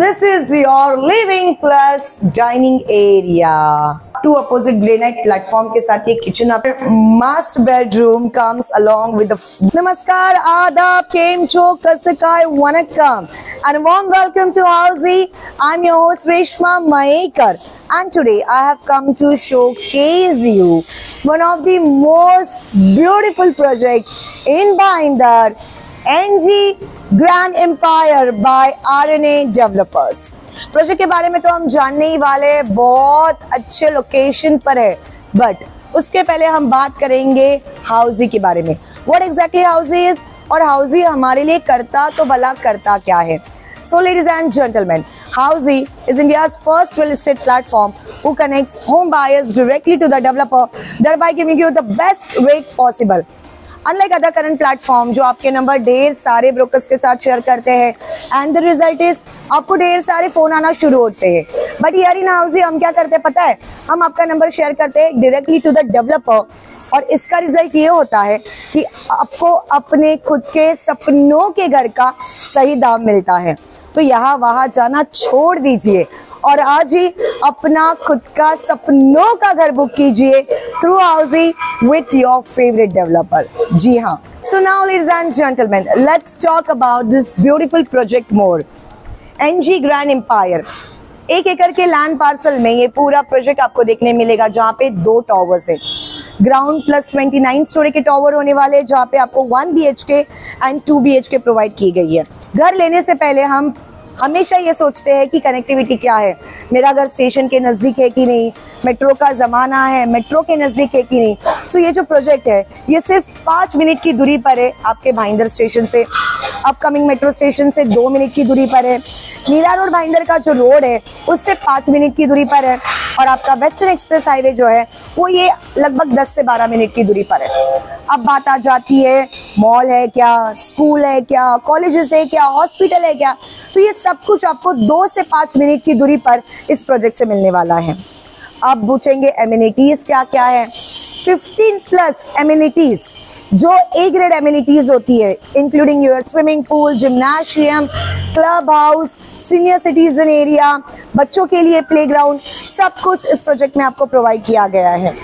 this is your living plus dining area. Two opposite granite platform के साथ ये kitchen आप master bedroom comes along with the Namaskar, Adab, Kemcho, Kasakai, Vanakkam and a warm welcome to Housey. I'm your host Reshma Maekar and today I have come to showcase you one of the most beautiful projects in Bhayandar, NG Grand Empire by RNA Developers. Project के बारे में तो हम जानने ही वाले हैं, बहुत अच्छे लोकेशन पर है, बट उसके पहले हम बात करेंगे हाउजी के बारे में. व्हाट एग्जैक्टली हाउजी इज और हाउजी हमारे लिए करता तो भला करता क्या है. So ladies and gentlemen, Housey is India's first real estate platform who connects home buyers directly to the developer, thereby giving you the best rate possible. Unlike other current platform जो आपके नंबर ढेर सारे brokers के साथ share करते हैं and the result is आपको ढेर सारे फोन आना शुरू होते हैं, बट यार इन हाउसी हम क्या करते हैं पता है, हम आपका नंबर शेयर करते हैं डायरेक्टली टू द डेवलपर और इसका रिजल्ट ये होता है कि आपको अपने खुद के सपनों के घर का सही दाम मिलता है. तो यहाँ वहां जाना छोड़ दीजिए और आज ही अपना खुद का सपनों का घर बुक कीजिए through Housey with your favourite developer. जी हाँ. So now ladies and gentlemen, let's talk about this beautiful project more. NG Grand Empire 1 एकड़ के लैंड पार्सल में ये पूरा प्रोजेक्ट आपको देखने मिलेगा, जहाँ पे 2 टावर्स है. ग्राउंड प्लस 29 स्टोरी के टावर होने वाले हैं, जहाँ पे आपको 1 BHK एंड 2 BHK प्रोवाइड की गई है. घर लेने से पहले हम हमेशा ये सोचते हैं कि कनेक्टिविटी क्या है, मेरा घर स्टेशन के नज़दीक है कि नहीं, मेट्रो का ज़माना है, मेट्रो के नज़दीक है कि नहीं. सो ये जो प्रोजेक्ट है ये सिर्फ 5 मिनट की दूरी पर है आपके भाईंदर स्टेशन से. अपकमिंग मेट्रो स्टेशन से 2 मिनट की दूरी पर है. नीला रोड भाईंदर का जो रोड है उससे 5 मिनट की दूरी पर है और आपका वेस्टर्न एक्सप्रेस हाईवे जो है वो ये लगभग 10 से 12 मिनट की दूरी पर है. अब बात आ जाती है मॉल है क्या, स्कूल है क्या, कॉलेजेस है क्या, हॉस्पिटल है क्या, तो ये सब कुछ आपको 2 से 5 मिनट की दूरी पर इस प्रोजेक्ट से मिलने वाला है. अब पूछेंगे एमिनिटीज क्या क्या है. 15 प्लस एमिनिटीज जो A ग्रेड एमिनिटीज होती है, including your swimming pool, gymnasium, club house, senior citizen area, बच्चों के लिए प्लेग्राउंड, सब कुछ इस प्रोजेक्ट में आपको प्रोवाइड किया गया है.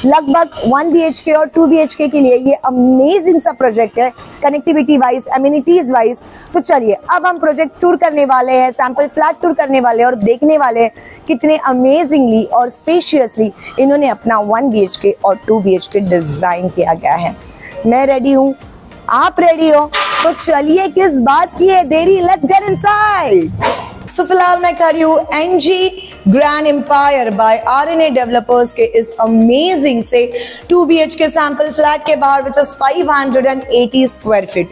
लगभग 1 BHK और 2 BHK के लिए ये अमेजिंग सा प्रोजेक्ट है कनेक्टिविटी वाइज, एमिनिटीज वाइज. तो चलिए अब हम प्रोजेक्ट टूर करने वाले हैं, सैंपल फ्लैट टूर करने वाले हैं और देखने वाले हैं कितने अमेजिंगली और स्पेशियसली इन्होंने अपना 1 BHK और 2 BHK डिजाइन किया गया है. मैं रेडी हूँ, आप रेडी हो, तो चलिए किस बात की है देरी, लेट्स गेट इनसाइड. सो फिलहाल मैं कर रही हूँ NG grand empire by RNA developers के इस अमेजिंग से 2 BHK सैंपल फ्लैट के बाहर विच इज 580 स्क्वायर फीट.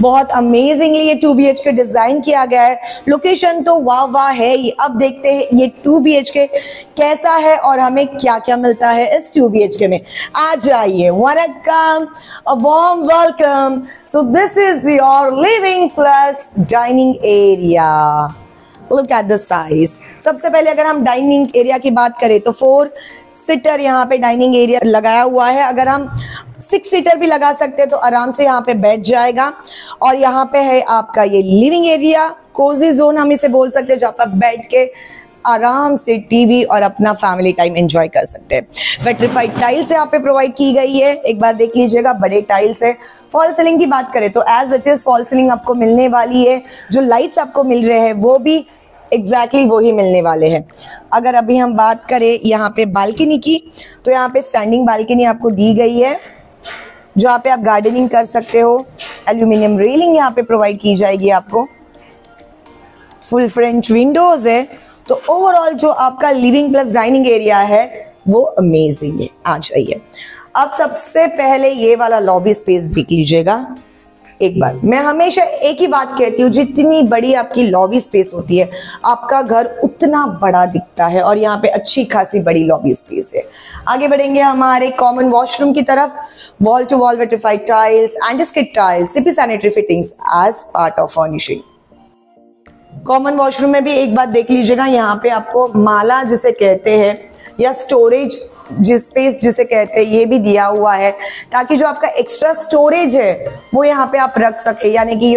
बहुत अमेजिंगली ये 2 BHK डिजाइन किया गया है. लोकेशन तो वाह वाह है ही. अब देखते हैं ये 2 BHK कैसा है और हमें क्या क्या मिलता है इस 2 BHK में. आ जाइए. वनक्कम, a warm welcome. So this is your living plus dining area. Look at the size. सबसे पहले अगर हम डाइनिंग एरिया की बात करें तो 4 सीटर यहाँ पे डाइनिंग एरिया लगाया हुआ है. अगर हम 6 सीटर भी लगा सकते हैं तो आराम से यहाँ पे बैठ जाएगा. और यहाँ पे है आपका ये लिविंग एरिया, कोजी जोन हम इसे बोल सकते हैं, जहाँ पर बैठ के आराम से टीवी और अपना फैमिली टाइम एंजॉय कर सकते हैं. वेट्रीफाइड टाइल्स यहाँ पे प्रोवाइड की गई है, एक बार देख लीजिएगा, बड़े टाइल्स है. फॉल सीलिंग की बात करें तो as it is false ceiling आपको मिलने वाली है. जो लाइट्स आपको मिल रहे हैं वो भी एग्जैक्टली वही मिलने वाले हैं. अगर अभी हम बात करें यहाँ पे बालकनी की तो यहाँ पे स्टैंडिंग बालकनी आपको दी गई है जहाँ पे आप गार्डनिंग कर सकते हो. एल्यूमिनियम रेलिंग यहाँ पे प्रोवाइड की जाएगी आपको. फुल फ्रेंच विंडोज है. तो ओवरऑल जो आपका लिविंग प्लस डाइनिंग एरिया है वो अमेजिंग है. आ जाइए. अब सबसे पहले ये वाला लॉबी स्पेस देख लीजिएगा एक बार. मैं हमेशा एक ही बात कहती हूँ, जितनी बड़ी आपकी लॉबी स्पेस होती है आपका घर उतना बड़ा दिखता है और यहाँ पे अच्छी खासी बड़ी लॉबी स्पेस है. आगे बढ़ेंगे हमारे कॉमन वॉशरूम की तरफ. Wall to wall vitrified tiles, anti skid tiles, CP sanitary fittings as part of furnishing. Common washroom में भी एक बात देख लीजिएगा, यहाँ पे आपको माला जिसे कहते हैं या स्टोरेज जिस स्पेस जिसे कहते हैं ये भी दिया हुआ है, ताकि जो आपका एक्स्ट्रा स्टोरेज है वो यहाँ पे आप रख सके. यानी कि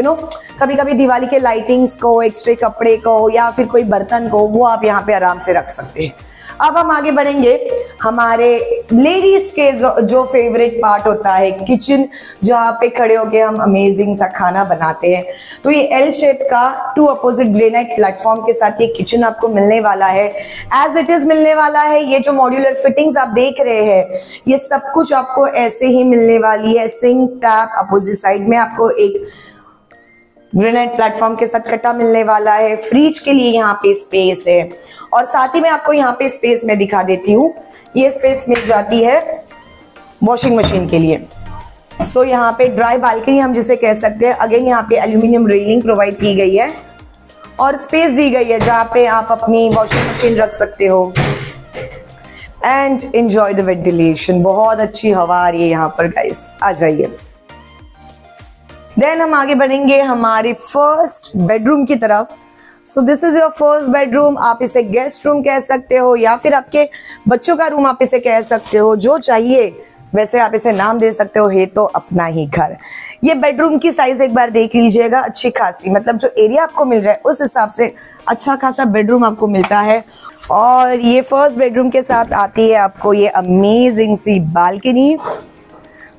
कभी कभी दिवाली के लाइटिंग्स को, एक्स्ट्रा कपड़े को या फिर कोई बर्तन को, वो आप यहाँ पे आराम से रख सकते हैं। अब हम आगे बढ़ेंगे, हमारे लेडीज के जो फेवरेट पार्ट होता है किचन, जहाँ पे खड़े होके हम अमेजिंग सा खाना बनाते हैं। तो ये एल शेप का 2 अपोजिट ग्रेनाइट प्लेटफॉर्म के साथ ये किचन आपको मिलने वाला है, एज इट इज मिलने वाला है। ये जो मॉड्यूलर फिटिंग्स आप देख रहे हैं, ये सब कुछ आपको ऐसे ही मिलने वाली है। सिंक, टैप, अपोजिट साइड में आपको एक ग्रेनाइट प्लेटफॉर्म के साथ कटा मिलने वाला है। फ्रिज के लिए यहाँ पे स्पेस है, और साथ ही में आपको यहाँ पे स्पेस मैं दिखा देती हूँ, ये स्पेस मिल जाती है वॉशिंग मशीन के लिए। सो यहाँ पे ड्राई बालकनी हम जिसे कह सकते हैं। अगेन यहाँ पे एल्यूमिनियम रेलिंग प्रोवाइड की गई है और स्पेस दी गई है जहाँ पे आप अपनी वॉशिंग मशीन रख सकते हो एंड एंजॉय द वेंटिलेशन। बहुत अच्छी हवा आ रही है यहाँ पर गाइस, आ जाइए। देन हम आगे बढ़ेंगे हमारे फर्स्ट बेडरूम की तरफ। सो this is your first bedroom. आप इसे गेस्ट रूम कह सकते हो या फिर आपके बच्चों का रूम आप इसे कह सकते हो, जो चाहिए वैसे आप इसे नाम दे सकते हो। है तो अपना ही घर। ये बेडरूम की साइज एक बार देख लीजिएगा, अच्छी खासी, मतलब जो एरिया आपको मिल रहा है उस हिसाब से अच्छा खासा बेडरूम आपको मिलता है। और ये फर्स्ट बेडरूम के साथ आती है आपको ये अमेजिंग सी बालकनी,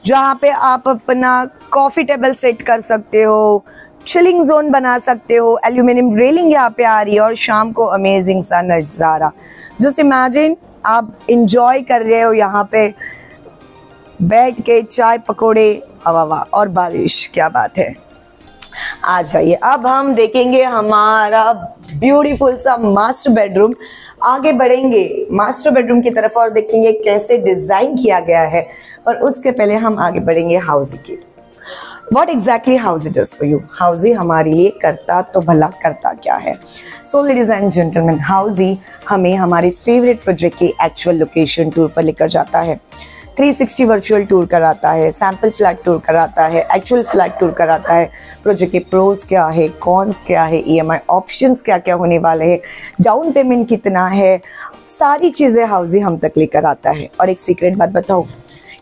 जहाँ पे आप अपना कॉफी टेबल सेट कर सकते हो, चिलिंग जोन बना सकते हो। एल्यूमिनियम रेलिंग यहाँ पे आ रही है और शाम को अमेजिंग सा नजारा। जस्ट इमेजिन आप इंजॉय कर रहे हो यहाँ पे बैठ के, चाय पकोड़े, वाह वाह, और बारिश, क्या बात है। आ जाइए, अब हम देखेंगे हमारा ब्यूटीफुल सा मास्टर बेडरूम। आगे बढ़ेंगे मास्टर बेडरूम की तरफ और देखेंगे कैसे डिजाइन किया गया है। पर उसके पहले हम आगे बढ़ेंगे हाउसी की। What exactly Housey does for you? Housey हमारे लिए करता तो भला करता क्या है? So ladies and gentlemen, Housey हमें हमारे फेवरेट प्रोजेक्ट की एक्चुअल लोकेशन टूर पर लेकर जाता है। 360 वर्चुअल टूर कराता है, सैंपल फ्लैट टूर कराता है, एक्चुअल फ्लैट टूर कराता है। प्रोजेक्ट के प्रोज क्या है, कॉन्स क्या है, EMI ऑप्शंस क्या क्या होने वाले हैं, डाउन पेमेंट कितना है, सारी चीज़ें हाउसी हम तक लेकर आता है। और एक सीक्रेट बात बताओ,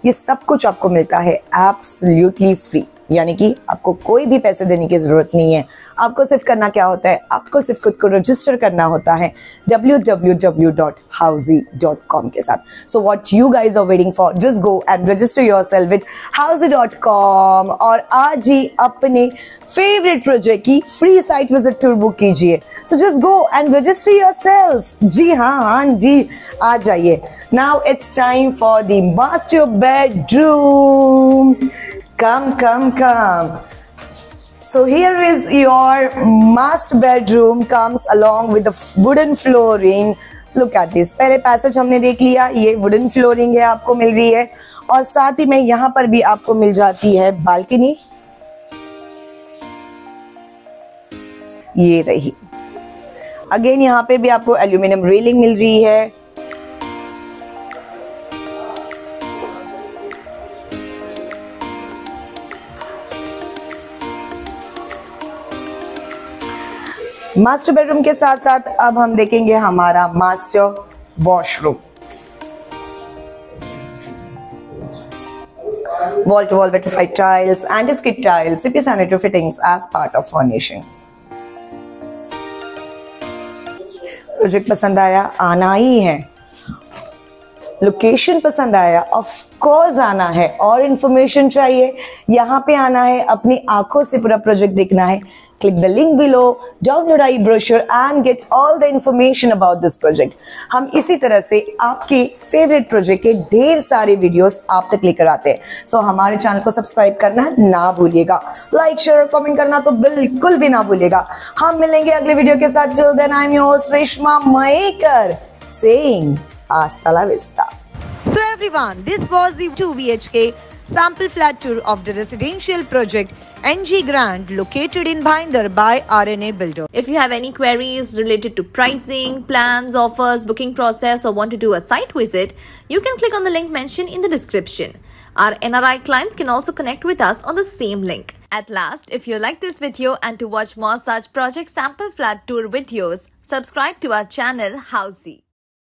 ये सब कुछ आपको मिलता है एब्सोल्युटली फ्री, यानी कि आपको कोई भी पैसे देने की जरूरत नहीं है। आपको सिर्फ करना क्या होता है, आपको सिर्फ खुद को रजिस्टर करना होता है www.housey.com के साथ। So what you guys are waiting for, just go and register yourself with housey.com और आज ही अपने फेवरेट प्रोजेक्ट की free site visit tour book कीजिए। So just go and register yourself. जी हाँ जी, आ जाइए। Now it's time for the master bedroom. Come. So here is your master bedroom, comes along with the wooden flooring. Look at this. पहले passage हमने देख लिया, ये वुडन फ्लोरिंग है आपको मिल रही है, और साथ ही में यहाँ पर भी आपको मिल जाती है बालकनी। ये रही। अगेन यहाँ पे भी आपको एल्यूमिनियम रेलिंग मिल रही है। मास्टर बेडरूम के साथ साथ अब हम देखेंगे हमारा master washroom. Wall to wall vitrified tiles, anti-skid tiles, CP sanitary fittings as part of furnishing. Project पसंद आया, आना ही है। लोकेशन पसंद आया, ऑफ कोर्स आना है। और इन्फॉर्मेशन चाहिए, यहाँ पे आना है, अपनी आंखों से पूरा प्रोजेक्ट देखना है। Click the link below, download I brochure and get all the information about this project. हम इसी तरह से आपके फेवरेट प्रोजेक्ट के ढेर सारे वीडियोस आप तक लेकर आते हैं। सो हमारे चैनल को सब्सक्राइब करना ना भूलिएगा, लाइक शेयर कमेंट करना तो बिल्कुल भी ना भूलिएगा। हम मिलेंगे अगले वीडियो के साथ। Till then I am your host Reshma Mayekar saying hasta la vista. So everyone, this was the 2 BHK sample flat tour of the residential project NG Grand located in Bhayandar by RNA Builder. If you have any queries related to pricing, plans, offers, booking process or want to do a site visit, you can click on the link mentioned in the description. Our NRI clients can also connect with us on the same link. At last, if you like this video and to watch more such project sample flat tour videos, subscribe to our channel Housey.